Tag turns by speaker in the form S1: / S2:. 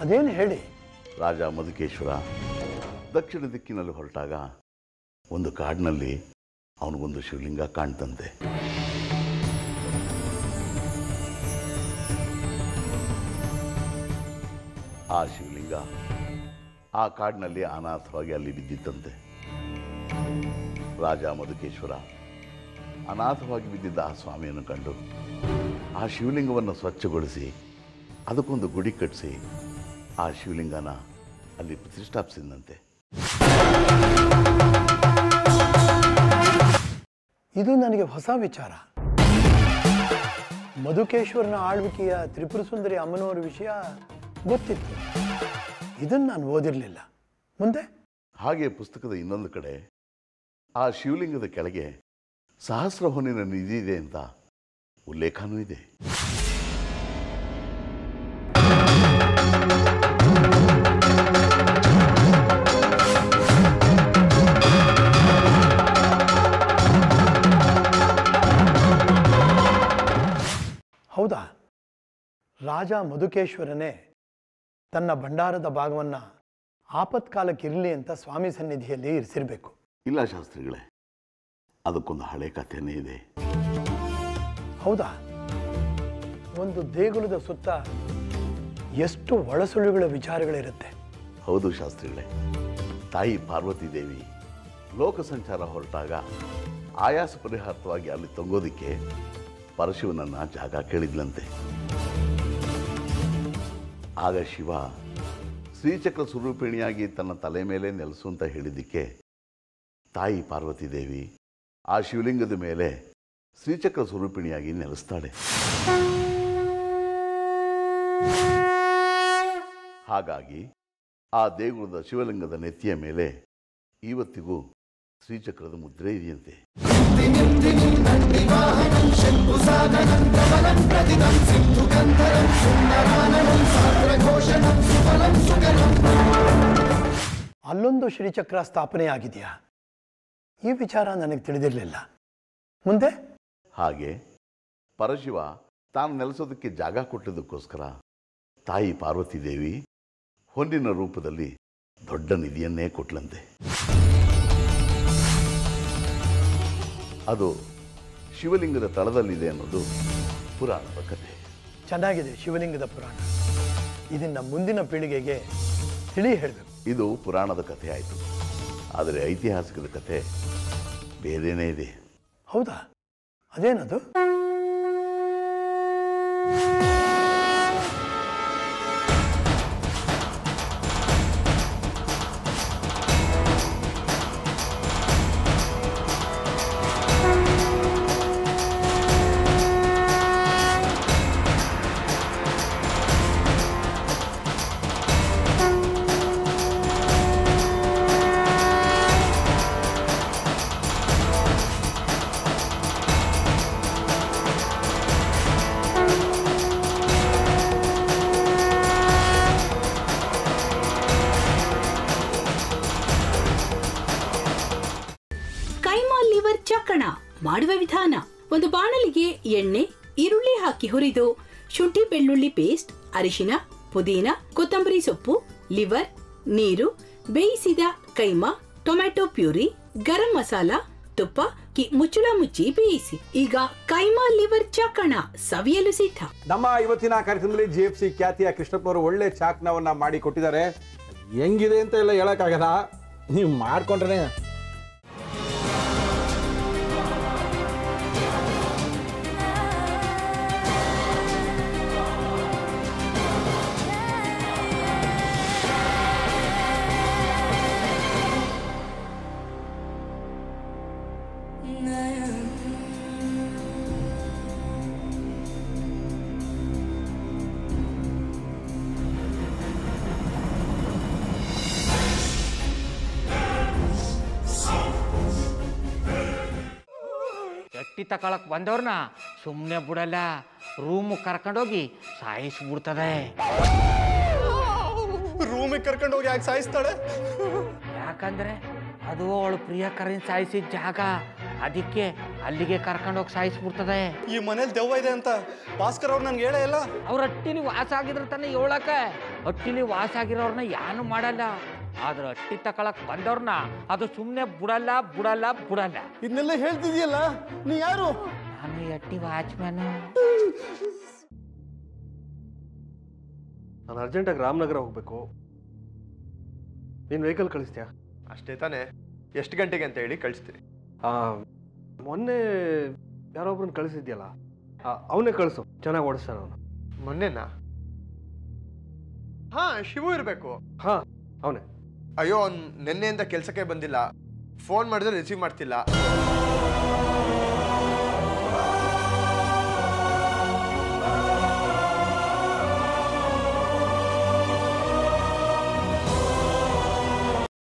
S1: ಅದೇನು ಹೇಳಿ.
S2: ರಾಜ ಮಧುಕೇಶ್ವರ ದಕ್ಷಿಣ ದಿಕ್ಕಿನಲ್ಲಿ ಹೊರಟಾಗ ಒಂದು ಕಾಡಿನಲ್ಲಿ ಅವನಿಗೊಂದು ಶಿವಲಿಂಗ ಕಾಣ್ತಂತೆ. ಆ ಶಿವಲಿಂಗ ಆ ಕಾಡಿನಲ್ಲಿ ಅನಾಥವಾಗಿ ಅಲ್ಲಿ ಬಿದ್ದಿತ್ತಂತೆ. ರಾಜ ಮಧುಕೇಶ್ವರ ಅನಾಥವಾಗಿ ಬಿದ್ದಿದ್ದ ಆ ಸ್ವಾಮಿಯನ್ನು ಕಂಡು ಆ ಶಿವಲಿಂಗವನ್ನು ಸ್ವಚ್ಛಗೊಳಿಸಿ ಅದಕ್ಕೊಂದು ಗುಡಿ ಕಟ್ಟಿಸಿ ಆ ಶಿವಲಿಂಗನ ಅಲ್ಲಿ ಪ್ರತಿಷ್ಠಾಪಿಸಿದಂತೆ.
S1: ಇದು ನನಗೆ ಹೊಸ ವಿಚಾರ. ಮಧುಕೇಶ್ವರನ ಆಳ್ವಿಕೆಯ ತ್ರಿಪುರ ಸುಂದರಿ ಅಮ್ಮನವರ ವಿಷಯ ಗೊತ್ತಿತ್ತು, ಇದನ್ನು ನಾನು ಓದಿರಲಿಲ್ಲ. ಮುಂದೆ
S2: ಹಾಗೆ ಪುಸ್ತಕದ ಇನ್ನೊಂದು ಕಡೆ ಆ ಶಿವಲಿಂಗದ ಕೆಳಗೆ ಸಹಸ್ರ ಹೊನ್ನಿನ ನಿಧಿ ಇದೆ ಅಂತ ಉಲ್ಲೇಖನೂ ಇದೆ.
S1: ಹೌದಾ? ರಾಜ ಮಧುಕೇಶ್ವರನೇ ತನ್ನ ಭಂಡಾರದ ಭಾಗವನ್ನು ಆಪತ್ಕಾಲಕ್ಕಿರಲಿ ಅಂತ ಸ್ವಾಮಿ ಸನ್ನಿಧಿಯಲ್ಲಿ ಇರಿಸಿರಬೇಕು.
S2: ಇಲ್ಲ ಶಾಸ್ತ್ರಿಗಳೇ, ಅದಕ್ಕೊಂದು ಹಳೆ ಕಥೆನೇ ಇದೆ.
S1: ಹೌದಾ? ಒಂದು ದೇಗುಲದ ಸುತ್ತ ಎಷ್ಟು ಒಳಸುಳಿಗಳ ವಿಚಾರಗಳಿರುತ್ತೆ.
S2: ಹೌದು ಶಾಸ್ತ್ರಿಗಳೇ. ತಾಯಿ ಪಾರ್ವತಿ ದೇವಿ ಲೋಕ ಸಂಚಾರ ಹೊರಟಾಗ ಆಯಾಸ ಪರಿಹಾರವಾಗಿ ಅಲ್ಲಿ ತಂಗೋದಿಕ್ಕೆ ಪರಶಿವನನ್ನ ಜಾಗ ಕೇಳಿದ್ಲಂತೆ. ಆಗ ಶಿವ ಶ್ರೀಚಕ್ರ ಸ್ವರೂಪಿಣಿಯಾಗಿ ತನ್ನ ತಲೆ ಮೇಲೆ ನೆಲೆಸು ಅಂತ ಹೇಳಿದ್ದಕ್ಕೆ ತಾಯಿ ಪಾರ್ವತಿ ದೇವಿ ಆ ಶಿವಲಿಂಗದ ಮೇಲೆ ಶ್ರೀಚಕ್ರ ಸ್ವರೂಪಿಣಿಯಾಗಿ ನೆಲೆಸ್ತಾಳೆ. ಹಾಗಾಗಿ ಆ ದೇಗುಲದ ಶಿವಲಿಂಗದ ನೆತ್ತಿಯ ಮೇಲೆ ಇವತ್ತಿಗೂ ಶ್ರೀಚಕ್ರದ ಮುದ್ರೆ ಇದೆಯಂತೆ.
S1: ಅಲ್ಲೊಂದು ಶ್ರೀಚಕ್ರ ಸ್ಥಾಪನೆಯಾಗಿದೆಯಾ? ಈ ವಿಚಾರ ನನಗೆ ತಿಳಿದಿರಲಿಲ್ಲ. ಮುಂದೆ
S2: ಹಾಗೆ ಪರಶಿವ ತಾನು ನೆಲೆಸೋದಕ್ಕೆ ಜಾಗ ಕೊಟ್ಟಿದ್ದಕ್ಕೋಸ್ಕರ ತಾಯಿ ಪಾರ್ವತಿ ದೇವಿ ಹೊನ್ನಿನ ರೂಪದಲ್ಲಿ ದೊಡ್ಡ ನಿಧಿಯನ್ನೇ ಕೊಟ್ಲಂತೆ. ಅದು ಶಿವಲಿಂಗದ ತಳದಲ್ಲಿದೆ ಅನ್ನೋದು ಪುರಾಣದ ಕಥೆ.
S1: ಚೆನ್ನಾಗಿದೆ ಶಿವಲಿಂಗದ ಪುರಾಣ. ಇದನ್ನ ಮುಂದಿನ ಪೀಳಿಗೆಗೆ ತಿಳಿ ಹೇಳಬೇಕು.
S2: ಇದು ಪುರಾಣದ ಕಥೆ ಆಯಿತು, ಆದರೆ ಐತಿಹಾಸಿಕದ ಕಥೆ ಬೇರೆನೇ ಇದೆ.
S1: ಹೌದಾ? ಅದೇನದು?
S3: ಮಾಡುವ ವಿಧಾನ: ಒಂದು ಬಾಣಲಿಗೆ ಎಣ್ಣೆ, ಈರುಳ್ಳಿ ಹಾಕಿ ಹುರಿದು ಶುಂಠಿ ಬೆಳ್ಳುಳ್ಳಿ ಪೇಸ್ಟ್, ಅರಿಶಿನ, ಪುದೀನ, ಕೊತ್ತಂಬರಿ ಸೊಪ್ಪು, ಲಿವರ್, ನೀರು, ಬೇಯಿಸಿದ ಕೈಮಾ, ಟೊಮ್ಯಾಟೊ ಪ್ಯೂರಿ, ಗರಂ ಮಸಾಲ, ತುಪ್ಪ ಮುಚ್ಚಳ ಮುಚ್ಚಿ ಬೇಯಿಸಿ. ಈಗ ಕೈಮಾ ಲಿವರ್ ಚಾಕಣ ಸವಿಯಲು ಸಿದ್ಧ.
S4: ನಮ್ಮ ಇವತ್ತಿನ ಕಾರ್ಯಕ್ರಮದಲ್ಲಿ GFC ಖ್ಯಾತಿಯ ಕೃಷ್ಣಪ್ಪನವರು ಒಳ್ಳೆ ಚಾಕ್ನವನ್ನ ಮಾಡಿ ಕೊಟ್ಟಿದ್ದಾರೆ. ಹೆಂಗಿದೆ ಅಂತ ಎಲ್ಲ ಹೇಳಕ್ಕಾಗಲ್ಲ, ನೀವು ಮಾಡ್ಕೊಂಡ್ರೆ.
S5: ಗಟ್ಟಿ ತಕೊಳಕ್ ಬಂದವ್ರನ್ನ ಸುಮ್ಮನೆ ಬಿಡಲ್ಲ, ರೂಮ್ ಕರ್ಕೊಂಡೋಗಿ ಸಾಯಿಸ್ಬಿಡ್ತದೆ.
S6: ರೂಮಿಗೆ ಕರ್ಕೊಂಡೋಗಿ ಯಾಕೆ ಸಾಯಿಸ್ತಾಳೆ?
S5: ಯಾಕಂದ್ರೆ ಅದು ಅವಳು ಪ್ರಿಯಕರನ್ ಸಾಯಿಸಿದ ಜಾಗ. ಅದಕ್ಕೆ ಅಲ್ಲಿಗೆ ಕರ್ಕೊಂಡೋಗಿ ಸಾಯಿಸ್ಬಿಡ್ತದೆ.
S6: ಈ ಮನೇಲಿ ದೆವ್ವ ಇದೆ ಅಂತ ಭಾಸ್ಕರ್ ಅವ್ರು ನನ್ಗೆ ಹೇಳೇ ಇಲ್ಲ.
S5: ಅವ್ರ ಹಟ್ಟಿಲಿ ವಾಸ ಆಗಿದ್ರೆ ತಾನೆ ಹೇಳಕ. ಹಟ್ಟಿಲಿ ವಾಸ ಆಗಿರೋರ್ನ ಏನು ಮಾಡಲ್ಲ, ಆದ್ರೆ ಹಟ್ಟಿ ತಕೊಳಕ್ ಬಂದವ್ರನ್ನ ಅದು ಸುಮ್ಮನೆ ಬಿಡಲ್ಲ.
S6: ಇದನ್ನೆಲ್ಲ ಹೇಳ್ತಿದ್ಯಲ್ಲ, ನೀ ಯಾರು?
S5: ನಾನು ಈ ಹಟ್ಟಿ ವಾಚ್ಮ್ಯಾನು.
S7: ನಾನು ಅರ್ಜೆಂಟಾಗಿ ರಾಮನಗರ ಹೋಗ್ಬೇಕು. ನೀನು ವೆಹಿಕಲ್ ಕಳಿಸ್ತೀಯಾ?
S6: ಅಷ್ಟೇ ತಾನೇ, ಎಷ್ಟು ಗಂಟೆಗೆ ಅಂತ ಹೇಳಿ ಕಳಿಸ್ತೀನಿ.
S7: ಮೊನ್ನೆ ಯಾರೊಬ್ರನ್ನ ಕಳಿಸಿದ್ಯಲ್ಲ, ಅವನೇ ಕಳಿಸು, ಚೆನ್ನಾಗಿ ಓಡಿಸ್ತಾನೆ ಅವನು.
S6: ಮೊನ್ನೆನಾ? ಹಾ, ಶಿವು ಇರಬೇಕು.
S7: ಹಾ, ಅವನೇ.
S6: ಅಯ್ಯೋ, ಅವ್ನು ನಿನ್ನೆಯಿಂದ ಕೆಲಸಕ್ಕೆ ಬಂದಿಲ್ಲ. ಫೋನ್ ಮಾಡಿದ್ರೆ ರಿಸೀವ್ ಮಾಡ್ತಿಲ್ಲ.